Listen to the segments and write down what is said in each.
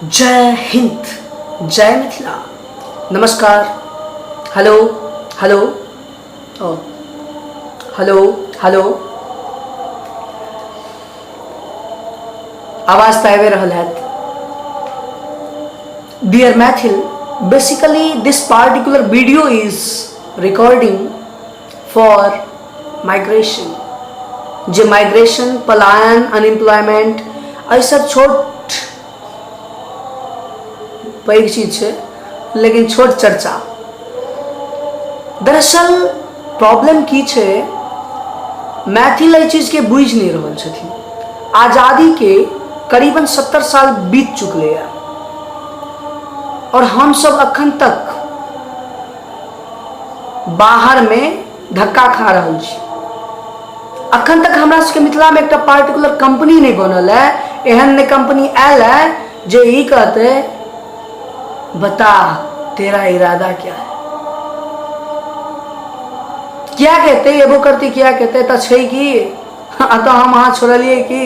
जय हिंद, जय मिथिला। नमस्कार। हेलो हेलो ओ हेलो हेलो, आवाज तो आबि रहल है। डियर मैथिल, बेसिकली दिस particular video is recording for migration. जे माइग्रेशन, पलायन, अनएम्प्लॉयमेंट ऐसा छोट पैघ चीज है, लेकिन छोट चर्चा। दरअसल प्रॉब्लम की छे, मैथिल एहि चीज के बुझ नहीं रहल छथिन। आजादी के करीबन 70 साल बीत चुकले है और हम सब अखन तक बाहर में धक्का खा रहल छी। अखन तक हमरा सबके मिथिला में एक पार्टिकुलर कंपनी नहीं बनल है। एहन ने कंपनी आयल है जे ई कहते बता तेरा इरादा क्या है। क्या कहते एबो करती, क्या कहते तो छे कि तो हम अहाँ छोड़लिए कि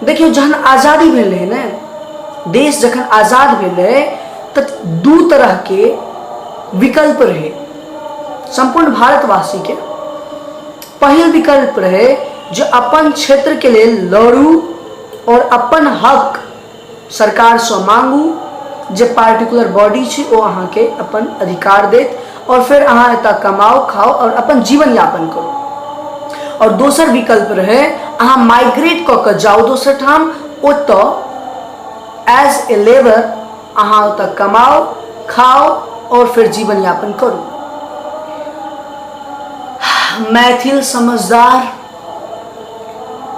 देखियो, जहन आजादी भेले ने, देश जखन आजाद भेले तो दू तरह के विकल्प रहे संपूर्ण भारतवासी के। पहिल विकल्प रहे जो अपन क्षेत्र के लिए लड़ू और अपन हक सरकार से मांगू, जे पार्टिकुलर बॉडी छे वो अहाँ के अपन अधिकार देत और फिर अहाँ एता कमाओ खाओ और अपन जीवन यापन करो। और दोसर विकल्प रहे अहाँ माइग्रेट क के जाओ दोसर ठाम, ओतो एज ए लेबर अहाँ ओता कमाओ खाओ और फिर जीवन यापन करो। मैथिल समझदार,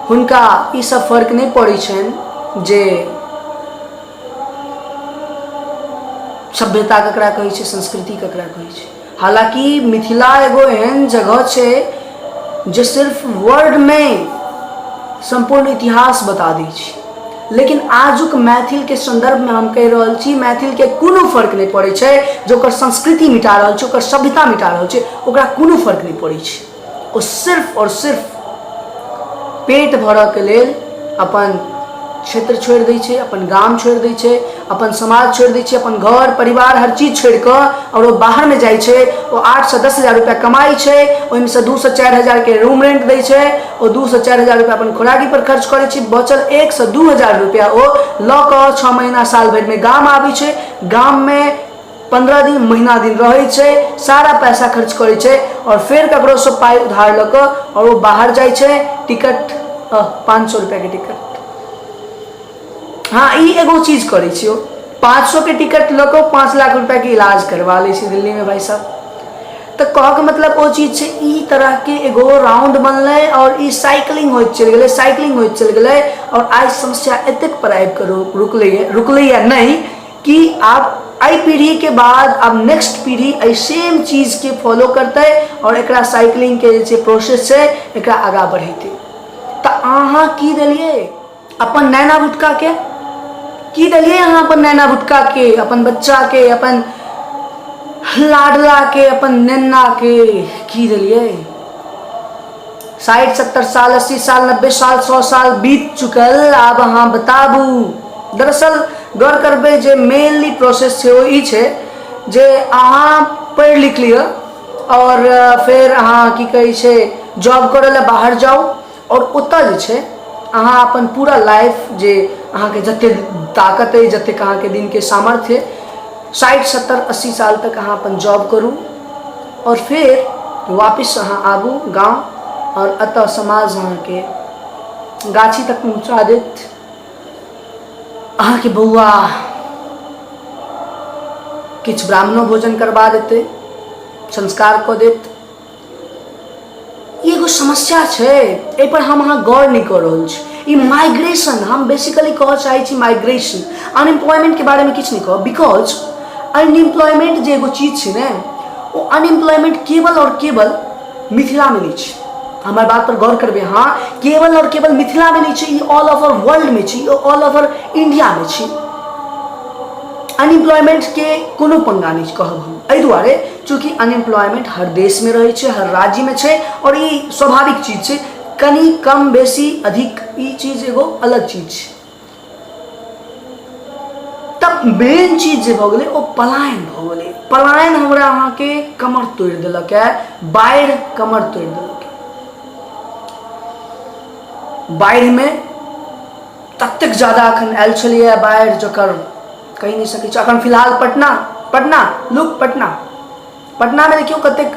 हुनका ई सब फर्क नहीं पड़े छन जे सभ्यता ककरा कहै छै, संस्कृति ककरा कहै छै। हालांकि मिथिला एगो एहन जगह छै जे सिर्फ वर्ड में संपूर्ण इतिहास बता दै छै, लेकिन आजुक मैथिल के संदर्भ में हम कह रहल छी, मैथिल के कोनो फर्क नहीं पड़े छै जो ओकर संस्कृति मिटा रहल छै, ओकर सभ्यता मिटा रहल छै, ओकरा कोनो फर्क नहीं पड़े छै। ओ सिर्फ और सिर्फ पेट भरऽ के लेल अपन क्षेत्र छोड़ दै छै, अपन गाम छोड़ दै छै, अपन समाज छोड़ दै छै, अपन घर परिवार हर चीज छोड़ कऽ और वो बाहर में जाइ छै। वो 8 से 10 हजार रुपया कमाई छै, ओहिमे से 2 से 4 हजार के रूम रेंट दै छै, और 2 से 4 हजार रुपया अपन खुराकी पर खर्च करे छै। बचल 1 से 2 हजार रुपया ओ लऽ कऽ 6 महीना साल भर में गाम आबै छै। गाम में 15 दिन महीना दिन रहे छै, सारा पैसा खर्च करे छै और फिर ककरो से पाई उधार लऽ कऽ और वो बाहर जाइ छै। टिकट 500 रुपया के टिकट, हाँ ई एगो चीज करे छियो, 500 के टिकट लऽ कऽ 5 लाख रुपया के इलाज करवा ले छी दिल्ली में भाई साहब। तो कह के मतलब वो चीज छै, ई तरह के एगो राउंड बनले और ई साइकिलिंग होइत चल गेले, साइकिलिंग होइत चल गेले। और आज समस्या एतेक पर आबि कऽ रुकले नहीं कि आप आई पीढ़ी के बाद अब नेक्स्ट पीढ़ी ऐ सेम चीज के फॉलो करते और एकरा साइकिलिंग के जे प्रोसेस छै एकरा आगा बढ़ेते। तो अहाँ की देलिए अपन नैना भुटका के, की देलिए अहाँ अपन नैना भुटका के, अपन बच्चा के, अपन लाडला के, अपन नेना के की देलिए। 60 70 साल 80 साल 90 साल 100 साल बीत चुकल, आब अहाँ बताबू। दरअसल गौर करबे जे मेनली प्रोसेस छै वो ई छै जे अहाँ पढ़ लिख लिअ और फिर अहाँ की कहै छै जॉब करे ला बाहर जाओ और ओतऽ जे छै अहाँ अपन पूरा लाइफ जे अहाँ के जते ताकत है, जते अहाँ के दिन के सामर्थ्य है, 60 70 80 साल तक अहाँ अपन जॉब करू और फिर वापस अहाँ आबू गाँव और अतः समाज अहाँ के गाछी तक पहुँचा देत। अहाँ के बौआ किछ ब्राह्मणो भोजन करवा देते, संस्कार कऽ देत। एगो समस्या छै, एहि पर हम अहाँ गौर नहीं कर रहल छी। ई माइग्रेशन, हम बेसिकली कह चाहे छी माइग्रेशन। अनएम्प्लॉयमेंट के बारे में किछ नहीं कह, बिकॉज अनएम्प्लॉयमेंट जे एगो चीज छै ने, वो अनएम्प्लॉयमेंट केवल और केवल मिथिला में नहीं छै। हमारे बात पर गौर करबे, हाँ केवल और केवल मिथिला में नहीं छै, ये ऑल ओवर वर्ल्ड में छै, ऑल ओवर इंडिया में छै। अनएम्प्लॉयमेंट के कोनो पंगा नहीं कहब हम, एहि दुआरे चूँकि अनएम्प्लॉयमेंट हर देश में रहे छै, हर राज्य में छै और ये स्वाभाविक चीज छै। कनी कम बेसी अधिक ई चीज एगो अलग चीज छै। मेन चीज जे भऽ गेलै ओ पलायन भऽ गेलै। पलायन हमरा अहाँके कमर तोड़ि देलक है, बाढ़ि कमर तोड़ि देलक है। बाढ़िमे ततेक ज्यादा अखन आयल छलियै बाढ़ि जकर कहि नहि सकै छी। अखन फिलहाल पटनामे देखियौ कतेक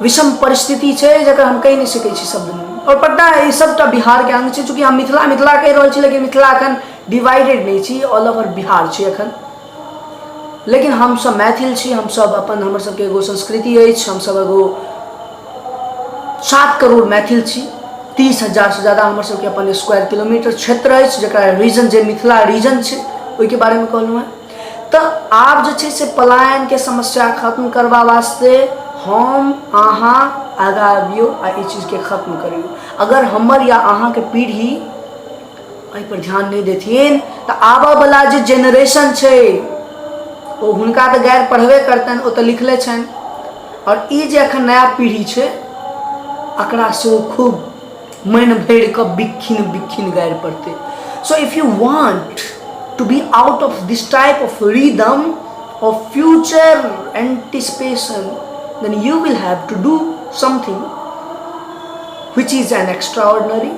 विषम परिस्थिति छै जकर हम कहि नहि सकै छी शब्दमे। और पटना ई सबटा बिहारके अंग छै। चूँकि हम मिथिला कहि रहल छी, लेकिन मिथिला अखन डिवाइडेड नहीं छी, ऑल ओवर बिहार छी अखन। लेकिन हम सब मैथिल छी, हम सब अपन हमर सबके एगो संस्कृति अछि। हम सब एगो 7 करोड़ मैथिल छी। 30,000 से ज़्यादा हमर सबके अपन स्क्वायर किलोमीटर क्षेत्र अछि, जकरा रीजन जे मिथिला रीजन छै ओहिके बारेमे कहलहुँ हैं। तो आब जे छै से पलायन के समस्या खत्म करबा वास्ते हम अहाँ आगाँ आबियौ आ ई चीजके खत्म करियौ। अगर हमर या अहाँके पीढ़ी एहि पर ध्यान नहीं देथिन तो आबऽ वाला जे जेनरेशन छै ओ हुनका तो गैर पढ़बे करतनि, ओ तो लिखले छनि। और ई जे अखन नया पीढ़ी छै एकरा से ओ खूब मन भरि कऽ बिखिन गारि पड़तै। So if you want to be out of this type of rhythm of future anticipation, then you will have to do something which is an extraordinary।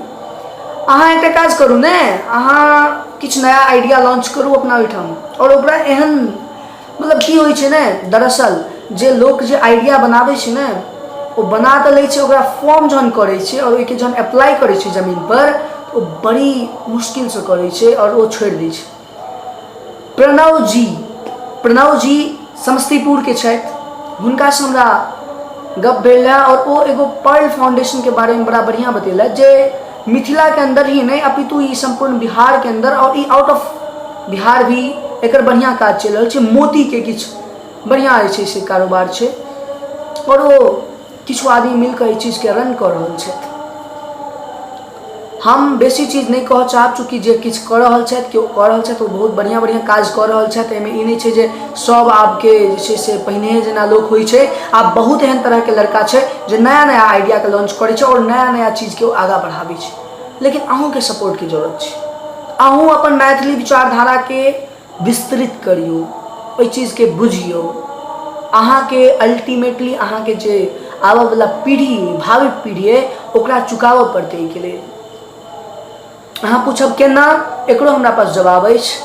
अहाँ एक काज करू ने, अहाँ किछु नया आइडिया लॉन्च करू अपना ओहिठाम। और ओकरा एहन मतलब की होइ छै ने, दरअसल जे लोग जे आइडिया बनाबै छै ने ओ बना तऽ लै छै, ओकरा फॉर्म जहन करै छै और ओहिके जहन अप्लाई करै छै जमीन पर तो बड़ी मुश्किल से करै छै और वो छोड़ि दै छै। प्रणव जी समस्तीपुर के छथि, हुनका से हमरा गप भेल है और वो एगो पर्ल फाउंडेशन के बारे में बड़ा बढ़िया बतेला, जे मिथिला के अंदर ही नहीं अपितु ई संपूर्ण बिहार के अंदर और ई आउट ऑफ बिहार भी एकर बढ़िया काज चल रहा है। मोती के किछु बढ़िया जे से कारोबार छै और वो किछु आदमी मिलकर ई चीज के रन कर रहल छथि। हम बेसी चीज नहीं कह चाहब, चूँकि जे किछु कऽ रहल छथि केओ कऽ रहल छथि, वो बहुत बढ़िया काज कऽ रहल छथि। एहिमे ई नहीं छै जे सब आबके जे छै से पहिने जेना लोक होइ छै। आब बहुत एहन तरह के लड़का छै जे नया नया आइडिया के लॉन्च करै छै और नया नया चीज के आगाँ बढ़ाबै छै। लेकिन अहूँ के सपोर्ट के जरूरत छै। अहूँ अपन मैथिली विचारधारा के विस्तृत करियौ, ओहि चीज के बुझियौ। अहाँ के अल्टीमेटली अहाँ के जे आबऽ वाला पीढ़ी भावी पीढ़ी है ओकरा चुकावऽ पड़तै। एहिके लेल अहाँ पूछब केना, एकरो हमरा पास जवाब अछि।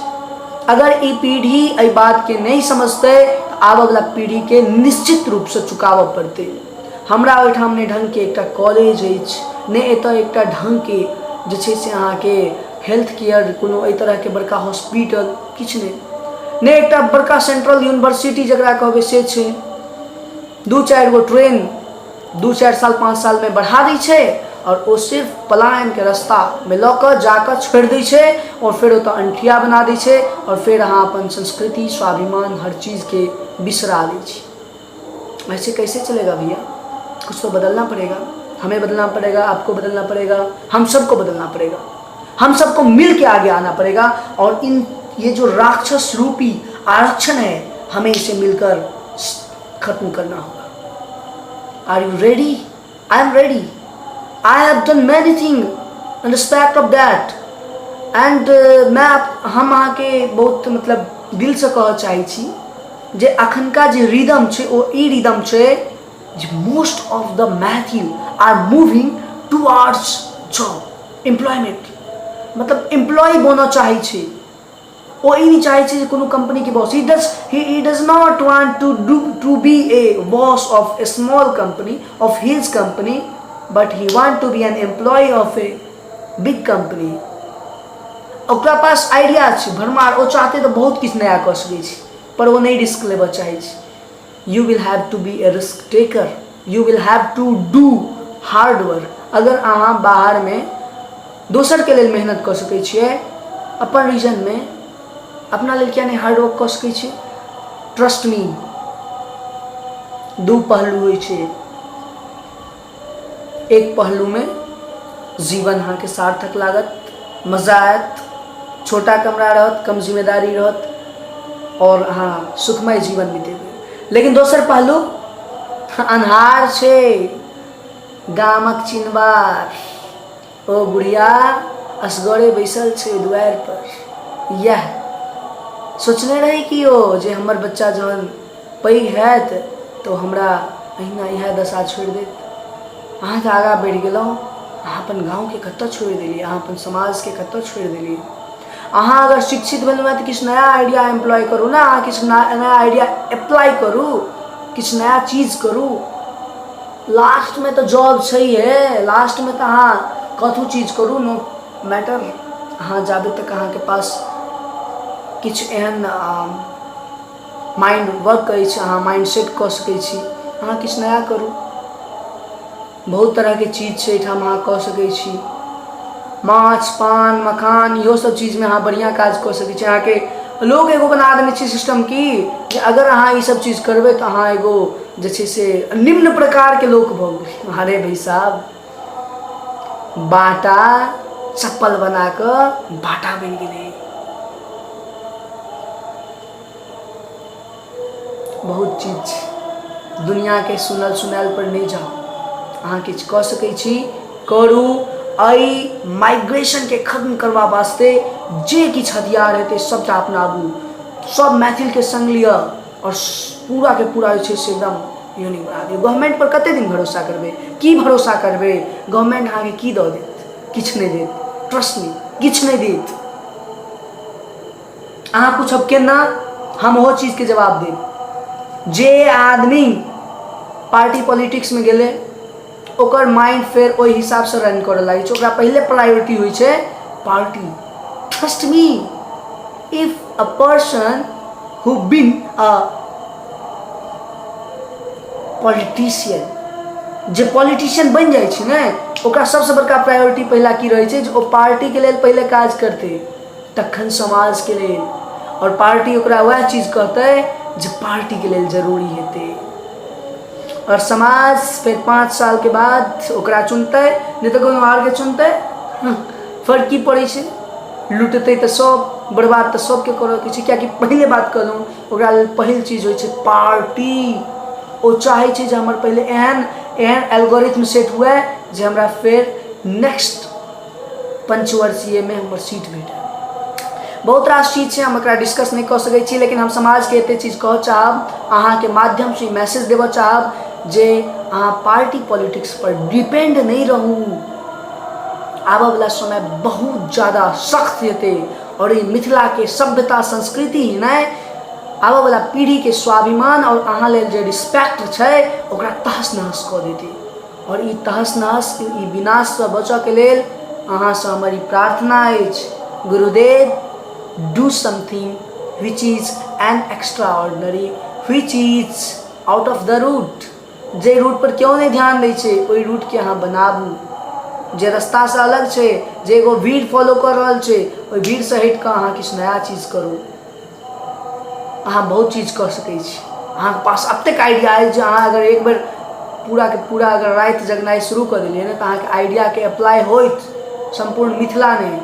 अगर ई पीढ़ी एहि बात के नहीं समझतै तो आबऽ वाला पीढ़ी के निश्चित रूप से चुकावऽ पड़तै। हमरा ओहिठाम ने ढंग के एकटा कॉलेज अछि, ने एतऽ एकटा ढंग के जे छै से अहाँ के हेल्थ केयर कोनो एहि तरह के बड़का हॉस्पिटल किछु नहीं, ने एकटा बड़का सेंट्रल यूनिवर्सिटी जकरा कहबै से छै। 2-4 गो ट्रेन 2-4 साल 5 साल में बढ़ा दै छै और वो सिर्फ पलायन के रास्ता में लऽ कऽ जाकर छोड़ि दै छै और फिर ओतऽ अंठिया बना दै छै और फिर अहाँ अपन संस्कृति स्वाभिमान हर चीज के बिसरा दै छी। ऐसे कैसे चलेगा भैया? कुछ तो बदलना पड़ेगा, हमें बदलना पड़ेगा, आपको बदलना पड़ेगा, हम सबको बदलना पड़ेगा, हम सबको मिल के आगे आना पड़ेगा। और इन ये जो राक्षस रूपी आरक्षण है हमें इसे मिलकर खत्म करना होगा। Are you ready? I am ready. I have done many thing in respect of that and मैं हम अहाँ के बहुत मतलब दिल से कह चाहे छी जे अखनका जे रिदम छै ओ ई रिदम छै जे most of the Maithil are moving towards job employment, मतलब एम्प्लॉय बनना चाहे छै। वो ई नहीं चाहे छै कोनो कंपनी के boss. he does not want to be a boss of a small company of his company, but he want to be an employee of a big company। ओकरा पास आइडिया छै भरमार, वो चाहते तो बहुत किछु नया कर सकै छै पर वो नहीं रिस्क लेबऽ चाहे छै। You will have to be a risk taker, you will have to do hard work. अगर अहाँ बाहर में दोसर के लेल मेहनत कर सकै छियै, अपन रीजन में अपना लेल किया नहीं हार्ड वर्क कर सकै छियै? ट्रस्ट मी, 2 पहलू होइ छै। एक पहलू में जीवन अहाँ के सार्थक लागत, मजा आयत, छोटा कमरा रहत, कम जिम्मेदारी रहत और अहाँ सुखमय जीवन बितेबै। लेकिन दोसर पहलू अन्हार छै, गामक चिन्हबार, ओ बुढ़िया असगरे बैसल छै दुआरि पर। यह सोचने रही कि ओ जे हमर बच्चा जहन पैघ हैत तो हमरा अहिना इएह दशा छोड़ि देत। अहाँ तऽ आगाँ बढ़ि गेलहुँ, अहाँ अपन गाँवके कतऽ छोड़ि देलियै, अहाँ अपन समाजके कतऽ छोड़ि देलियै। अहाँ अगर शिक्षित भेलहुँ हैं तऽ किछु नया आइडिया एम्प्लॉय करू ना, अहाँ किछु नया आइडिया अप्लाई करू, किछु नया चीज करू। लास्ट में तो जॉब है, लास्ट में तो अहाँ कथू चीज करू, नो मैटर। अहाँ जाबे तक अहाँ के पास किछु एहन माइंड वर्क अछि, अहाँ माइंड सेट कऽ सकै छी, अहाँ किछु नया करू। बहुत तरह के चीज छै एहिठाम अहाँ कऽ सकै छी, माछ पान मखान इहो सब चीज में अहाँ बढ़िया काज कऽ सकै छी। अहाँके लोग एगो बना देने छै सिस्टम की जे अगर अहाँ ई सब चीज करबै तऽ अहाँ एगो जे छै से निम्न प्रकार के लोग भऽ गेलै। अरे भाई साहब, बाटा चप्पल बना कऽ बाटा बनि गेलै। बहुत चीज छै दुनिया के सुनल सुनायल पर नहीं जाओ, अहाँ किछु कऽ सकै छी, करू। एहि माइग्रेशन के खत्म करवा वास्ते जे किछु हथियार हेतै सबटा अपनाबू, सब मैथिल के संग लिअ और पूरा के पूरा जे छै से एकदम यूनिक बना दियौ। गवर्नमेंट पर कते दिन भरोसा करबै, की भरोसा करबै, गवर्नमेंट अहाँके की दऽ देत, किछु नहीं देत, ट्रस्ट मी किछु नहीं देत। अहाँ पूछब केना, हम ओहो चीज के जवाब देब। जे आदमी पार्टी पॉलिटिक्स में गेले ओकर माइंड फिर ओहि हिसाब से रन करे लागे छै, ओकरा पहले प्रायोरिटी होइ छै party. Trust me, if a person हु बीन अ पॉलिटिशियन, जे पॉलिटिशियन बन जाइ छै ने, ओकरा सबसे बड़का प्रायोरिटी पहला की रहे छै जे ओ पार्टी के लेल पहले काज करते, तखन समाज के लेल। और पार्टी ओकरा वह चीज कहते जो पार्टी के लिए जरूरी हेतै, और समाज फिर 5 साल के बाद ओकरा चुनते, नहीं तो कोनो और के चुनते। फर्क की पड़े छै, लुटते तो सब, बर्बाद तो सबके करे के छै। कियाकि पहले बात कहलूँ, ओकरा पहिल चीज होइ छै पार्टी। ओ चाहे छै जे हमर पहले एहन एहन एल्गोरिथम सेट हुए जे हमरा फिर नेक्स्ट पंचवर्षीय में हमर सीट भेटे। बहुत रास चीज है, हम एकरा डिस्कस नहीं कर सकै छी, लेकिन हम समाज के एते चीज कह चाहब, अहाँ के माध्यम से मैसेज देव चाहब जे अहाँ पार्टी पॉलिटिक्स पर डिपेंड नहीं रहू। आबे वाला समय बहुत ज़्यादा सख्त हेतै, और ये मिथिला के सभ्यता संस्कृति ही नहीं, आबे वाला पीढ़ी के स्वाभिमान और अहाँ लेल जे रिस्पेक्ट छै ओकरा तहस नहस कऽ देतै। और ई तहस नहस, ई विनाश से बचऽ के लेल अहाँ से हमारी प्रार्थना अछि, गुरुदेव do something which is an extraordinary, which is out of the route। जे रूट पर क्यों नहीं ध्यान दै छै, ओई रूट के अहाँ बनाबू। जे रास्ता से अलग छै, जे एगो भीड़ फॉलो कर रहल छै, ओई भीड़ से हट कऽ अहाँ किछु नया चीज करू। अहाँ बहुत चीज कर सकै छी, अहाँ के पास अब तक आइडिया है जे अहाँ अगर एक बार पूरा के पूरा अगर रात जगनाइ शुरू कर दिलियै ना, तो अहाँ के आइडिया के अप्लाई होइत संपूर्ण मिथिला नहीं,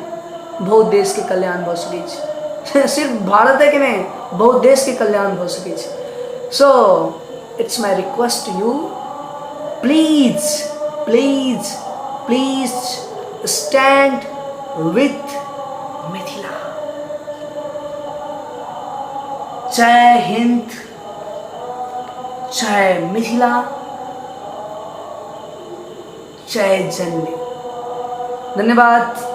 बहुत देश के कल्याण भ सकै छै। सिर्फ भारत के नहीं, बहुत देश के कल्याण भ सकै छै। So it's my request to you, please please please stand with Mithila. जय हिंद, जय मिथिला, जय जननी। धन्यवाद।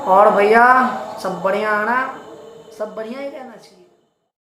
और भैया सब बढ़िया आना, सब बढ़िया ही रहना चाहिए।